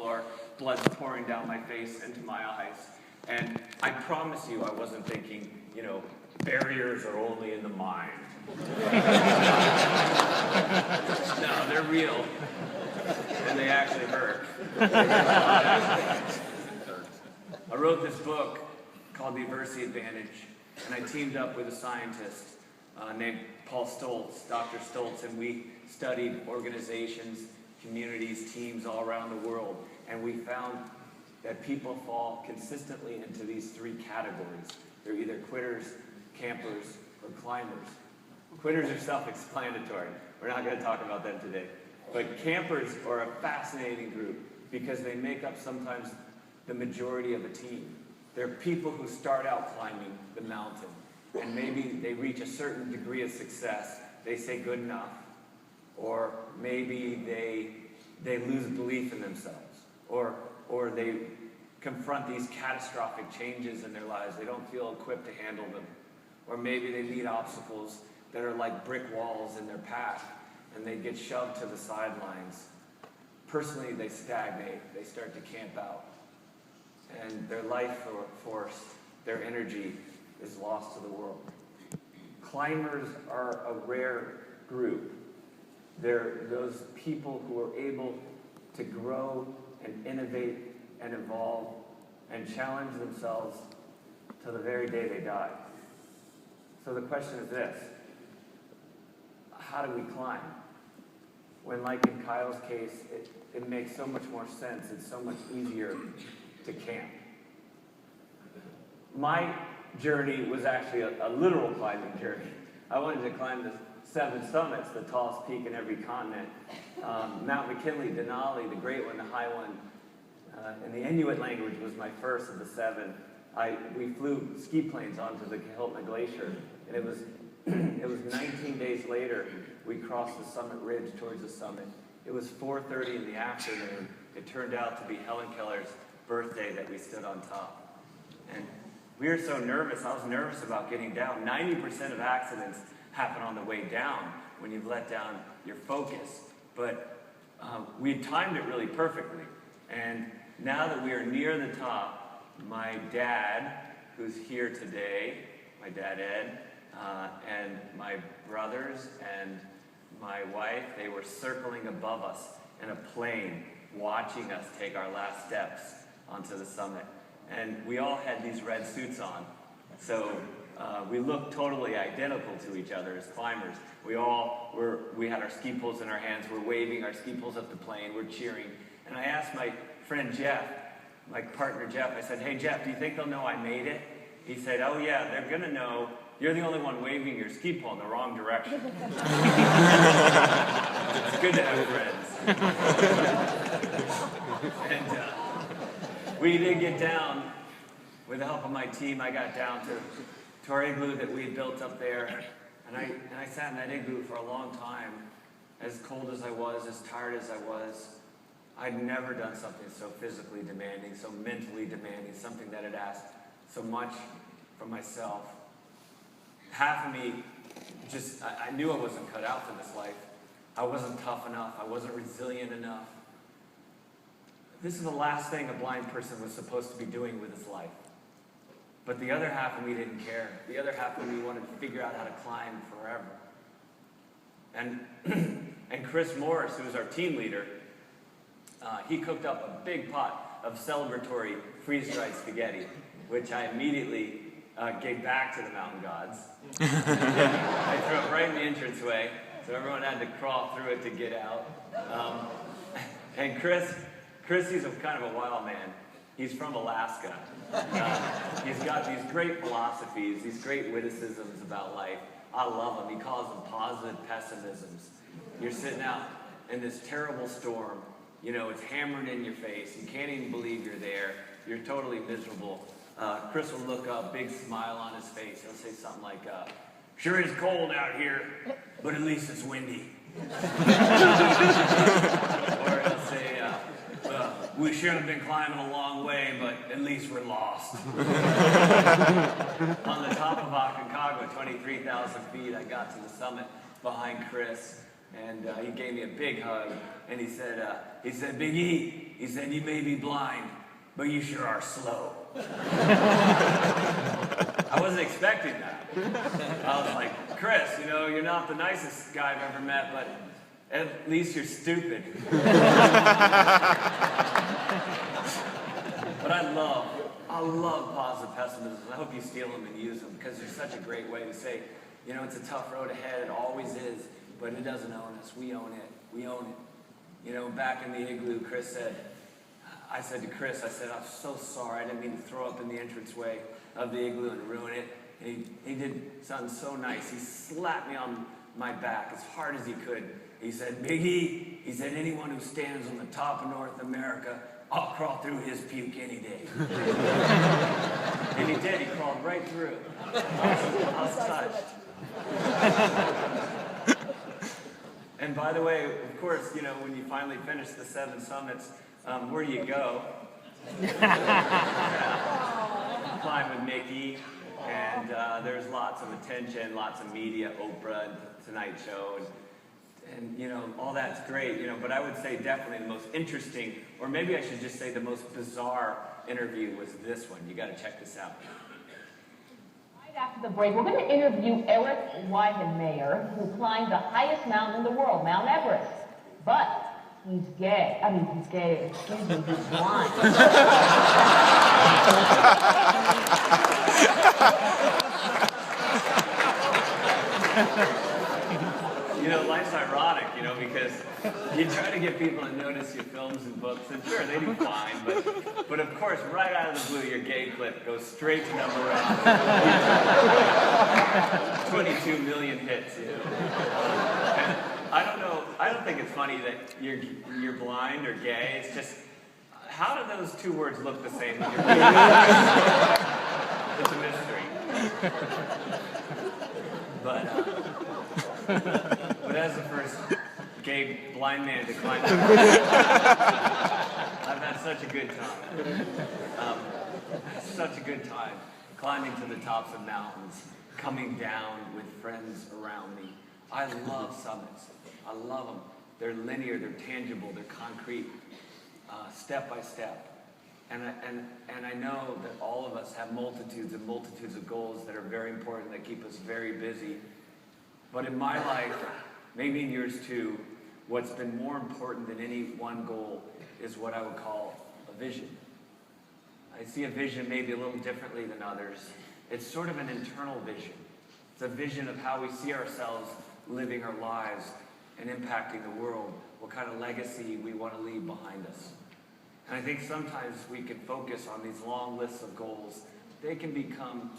floor, blood's pouring down my face into my eyes. And I promise you, I wasn't thinking, you know, barriers are only in the mind. No, they're real. And they actually hurt. I wrote this book called The Adversity Advantage, and I teamed up with a scientist named Paul Stoltz, Dr. Stoltz, and we studied organizations, communities, teams all around the world, and we found that people fall consistently into these three categories. They're either quitters, campers, or climbers. Quitters are self-explanatory. We're not going to talk about them today. But campers are a fascinating group because they make up sometimes the majority of a team. They're people who start out climbing the mountain, and maybe they reach a certain degree of success. They say good enough, or maybe they lose belief in themselves, or they confront these catastrophic changes in their lives. They don't feel equipped to handle them. Or maybe they meet obstacles that are like brick walls in their path, and they get shoved to the sidelines. Personally, they stagnate. They start to camp out. And their life force, their energy is lost to the world. Climbers are a rare group. They're those people who are able to grow and innovate and evolve and challenge themselves to the very day they die. So the question is this: how do we climb? When, like in Kyle's case, it makes so much more sense. It's so much easier to camp. My journey was actually a literal climbing journey. I wanted to climb the 7 summits, the tallest peak in every continent. Mount McKinley, Denali, the great one, the high one. In the Inuit language was my first of the 7. We flew ski planes onto the Kahiltna Glacier, and it was 19 days later we crossed the summit ridge towards the summit. It was 4:30 in the afternoon. It turned out to be Helen Keller's birthday that we stood on top. And we were so nervous. I was nervous about getting down. 90% of accidents happen on the way down when you've let down your focus. But we timed it really perfectly. And now that we are near the top, my dad, who's here today, my dad Ed, and my brothers and my wife, they were circling above us in a plane, watching us take our last steps onto the summit. And we all had these red suits on. So we looked totally identical to each other as climbers. We had our ski poles in our hands. We're waving our ski poles up the plane. We're cheering. And I asked my friend Jeff, my partner Jeff, I said, "Hey Jeff, do you think they'll know I made it?" He said, "Oh yeah, they're going to know. You're the only one waving your ski pole in the wrong direction." It's good to have friends. And we did get down. With the help of my team, I got down to our igloo that we had built up there. And I sat in that igloo for a long time. As cold as I was, as tired as I was, I'd never done something so physically demanding, so mentally demanding, something that had asked so much from myself. Half of me I knew I wasn't cut out for this life. I wasn't tough enough. I wasn't resilient enough. This is the last thing a blind person was supposed to be doing with his life. But the other half of me didn't care. The other half of me wanted to figure out how to climb forever. And Chris Morris, who was our team leader, he cooked up a big pot of celebratory freeze-dried spaghetti, which I immediately gave back to the mountain gods. I threw it right in the entranceway, so everyone had to crawl through it to get out. And Chris, he's kind of a wild man. He's from Alaska. He's got these great philosophies, these great witticisms about life. I love them. He calls them positive pessimisms. You're sitting out in this terrible storm. You know, it's hammering in your face. You can't even believe you're there. You're totally miserable. Chris will look up, big smile on his face. He'll say something like, "Sure is cold out here, but at least it's windy." Or he'll say, "We should have been climbing a long way, but at least we're lost." On the top of Aconcagua, 23,000 feet, I got to the summit behind Chris. And he gave me a big hug, and he said, Big E, he said, you may be blind, but you sure are slow. I wasn't expecting that. I was like, Chris, you know, you're not the nicest guy I've ever met, but at least you're stupid. But I love positive pessimism. I hope you steal them and use them, because they're such a great way to say, you know, it's a tough road ahead. It always is, but it doesn't own us. We own it. We own it. You know, back in the igloo, I said to Chris, I'm so sorry. I didn't mean to throw up in the entranceway of the igloo and ruin it. And he did something so nice. He slapped me on my back as hard as he could. He said, Big E, he said, anyone who stands on the top of North America, I'll crawl through his puke any day. And he did. He crawled right through. I was touched. And by the way, of course, you know, when you finally finish the 7 summits, where do you go? Climb with Mickey, and there's lots of attention, lots of media, Oprah, and Tonight Show, and you know, all that's great, you know, but I would say definitely the most interesting, or maybe I should just say the most bizarre interview was this one. You got to check this out. After the break, we're going to interview Eric Weihenmayer, who climbed the highest mountain in the world, Mount Everest. But he's gay. I mean, he's gay, excuse me, he's blind. You know, life's ironic, you know, because you try to get people to notice your films and books, and sure, they do fine, but of course, right out of the blue, your gay clip goes straight to #1. 22 million hits, you know. And I don't think it's funny that you're blind or gay. It's just, how do those two words look the same when you're blind? It's a mystery. But as the first gay blind man to climb I've had such a good time. Such a good time climbing to the tops of mountains, coming down with friends around me. I love summits. I love them. They're linear, they're tangible, they're concrete, step by step. And I know that all of us have multitudes and multitudes of goals that are very important, that keep us very busy. But in my life, maybe in yours too, what's been more important than any one goal is what I would call a vision. I see a vision maybe a little differently than others. It's sort of an internal vision. It's a vision of how we see ourselves living our lives and impacting the world, what kind of legacy we want to leave behind us. And I think sometimes we can focus on these long lists of goals. They can become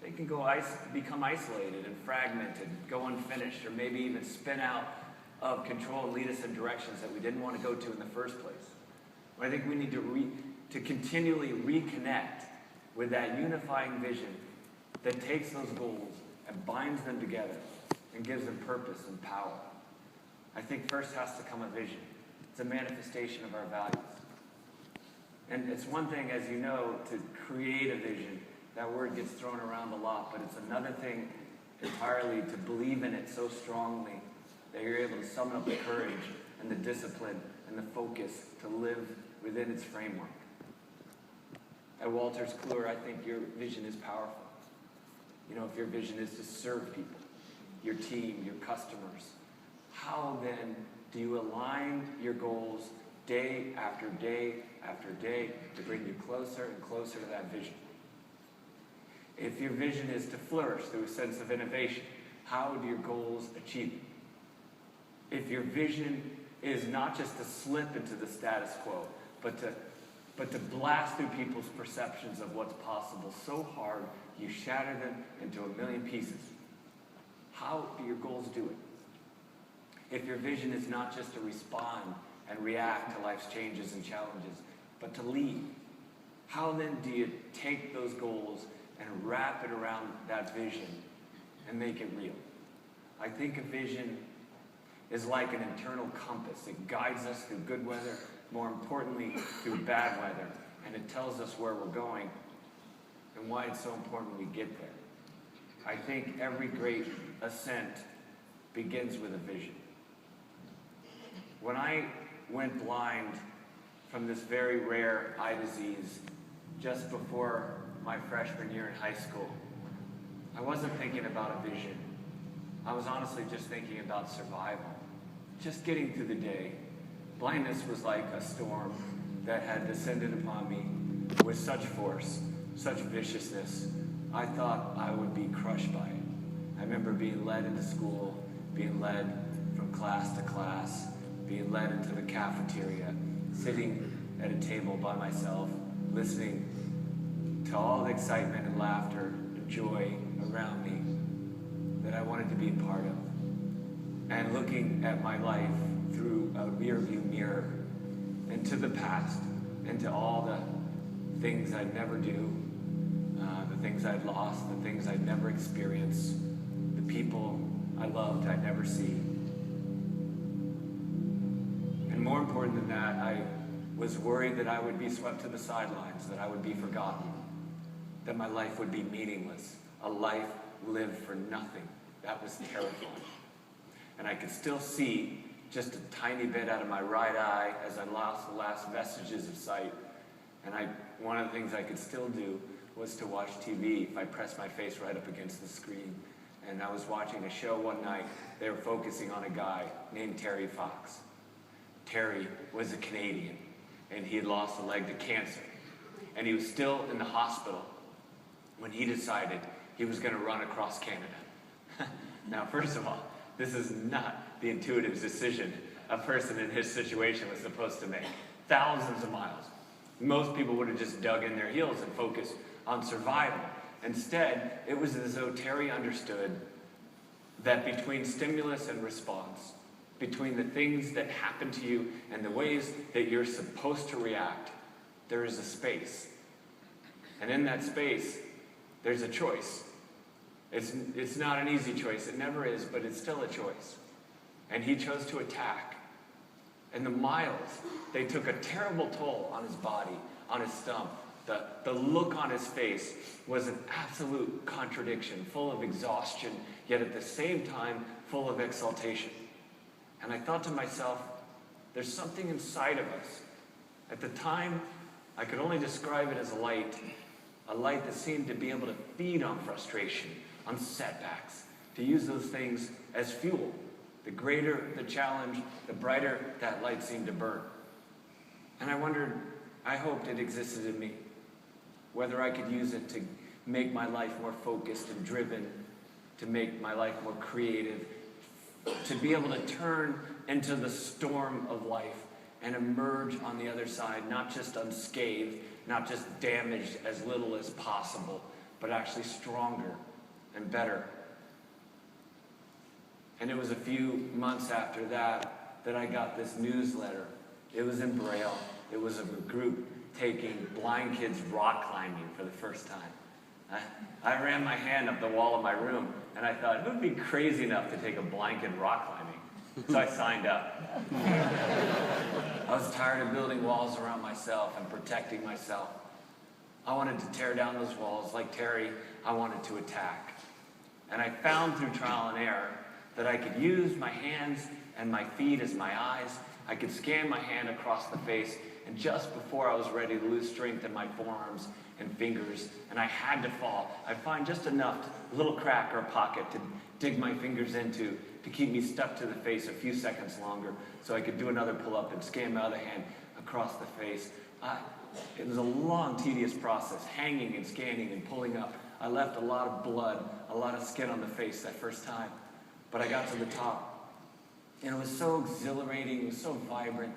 isolated and fragmented, go unfinished, or maybe even spin out of control and lead us in directions that we didn't want to go to in the first place. But I think we need to continually reconnect with that unifying vision that takes those goals and binds them together and gives them purpose and power. I think first has to come a vision. It's a manifestation of our values. And it's one thing, as you know, to create a vision. That word gets thrown around a lot, but it's another thing entirely to believe in it so strongly that you're able to summon up the courage and the discipline and the focus to live within its framework. At Wolters Kluwer, I think your vision is powerful. You know, if your vision is to serve people, your team, your customers, how then do you align your goals day after day after day to bring you closer and closer to that vision? If your vision is to flourish through a sense of innovation, how do your goals achieve it? If your vision is not just to slip into the status quo, but to blast through people's perceptions of what's possible so hard you shatter them into a million pieces, how do your goals do it? If your vision is not just to respond and react to life's changes and challenges, but to lead, how then do you take those goals and wrap it around that vision and make it real? I think a vision is like an internal compass. It guides us through good weather, more importantly, through bad weather, and it tells us where we're going and why it's so important we get there. I think every great ascent begins with a vision. When I went blind from this very rare eye disease just before my freshman year in high school, I wasn't thinking about a vision. I was honestly just thinking about survival, just getting through the day. Blindness was like a storm that had descended upon me with such force, such viciousness. I thought I would be crushed by it. I remember being led into school, being led from class to class, being led into the cafeteria, sitting at a table by myself, listening to all the excitement and laughter and joy around me that I wanted to be a part of. And looking at my life through a rearview mirror into the past, into all the things I'd never do, the things I'd lost, the things I'd never experienced, the people I loved I'd never see. And more important than that, I was worried that I would be swept to the sidelines, that I would be forgotten, that my life would be meaningless, a life lived for nothing. That was terrifying. And I could still see just a tiny bit out of my right eye as I lost the last vestiges of sight. And one of the things I could still do was to watch TV if I pressed my face right up against the screen. And I was watching a show one night. They were focusing on a guy named Terry Fox. Terry was a Canadian, and he had lost a leg to cancer. And he was still in the hospital when he decided he was going to run across Canada. Now, first of all, this is not the intuitive decision a person in his situation was supposed to make. Thousands of miles. Most people would have just dug in their heels and focused on survival. Instead, it was as though Terry understood that between stimulus and response, between the things that happen to you and the ways that you're supposed to react, there is a space. And in that space, there's a choice. It's not an easy choice. It never is, but it's still a choice. And he chose to attack. And the miles, they took a terrible toll on his body, on his stump. The look on his face was an absolute contradiction, full of exhaustion, yet at the same time, full of exaltation. And I thought to myself, there's something inside of us. At the time, I could only describe it as a light that seemed to be able to feed on frustration, on setbacks, to use those things as fuel. The greater the challenge, the brighter that light seemed to burn. And I hoped it existed in me, whether I could use it to make my life more focused and driven, to make my life more creative, to be able to turn into the storm of life and emerge on the other side, not just unscathed, not just damaged as little as possible, but actually stronger and better. And it was a few months after that I got this newsletter. It was in Braille. It was of a group taking blind kids rock climbing for the first time. I ran my hand up the wall of my room, and I thought, who would be crazy enough to take a blind kid rock climbing? So I signed up. I was tired of building walls around myself and protecting myself. I wanted to tear down those walls. Like Terry, I wanted to attack. And I found through trial and error that I could use my hands and my feet as my eyes. I could scan my hand across the face, and just before I was ready to lose strength in my forearms and fingers, and I had to fall, I'd find just enough, a little crack or a pocket to dig my fingers into to keep me stuck to the face a few seconds longer so I could do another pull-up and scan my other hand across the face. It was a long, tedious process, hanging and scanning and pulling up. I left a lot of blood, a lot of skin on the face that first time. But I got to the top, and it was so exhilarating, it was so vibrant.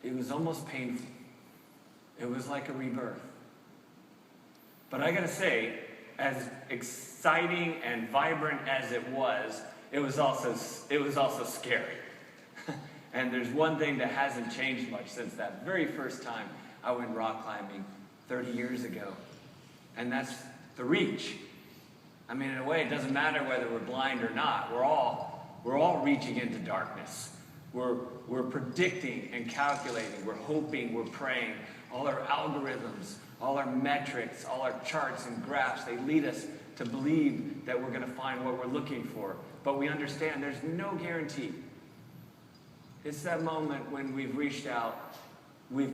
It was almost painful. It was like a rebirth. But I gotta say, as exciting and vibrant as it was also scary. And there's one thing that hasn't changed much since that very first time I went rock climbing 30 years ago. And that's the reach. I mean, in a way, it doesn't matter whether we're blind or not. We're all reaching into darkness. We're predicting and calculating. We're hoping, we're praying. All our algorithms, all our metrics, all our charts and graphs, they lead us to believe that we're going to find what we're looking for. But we understand there's no guarantee. It's that moment when we've reached out, we've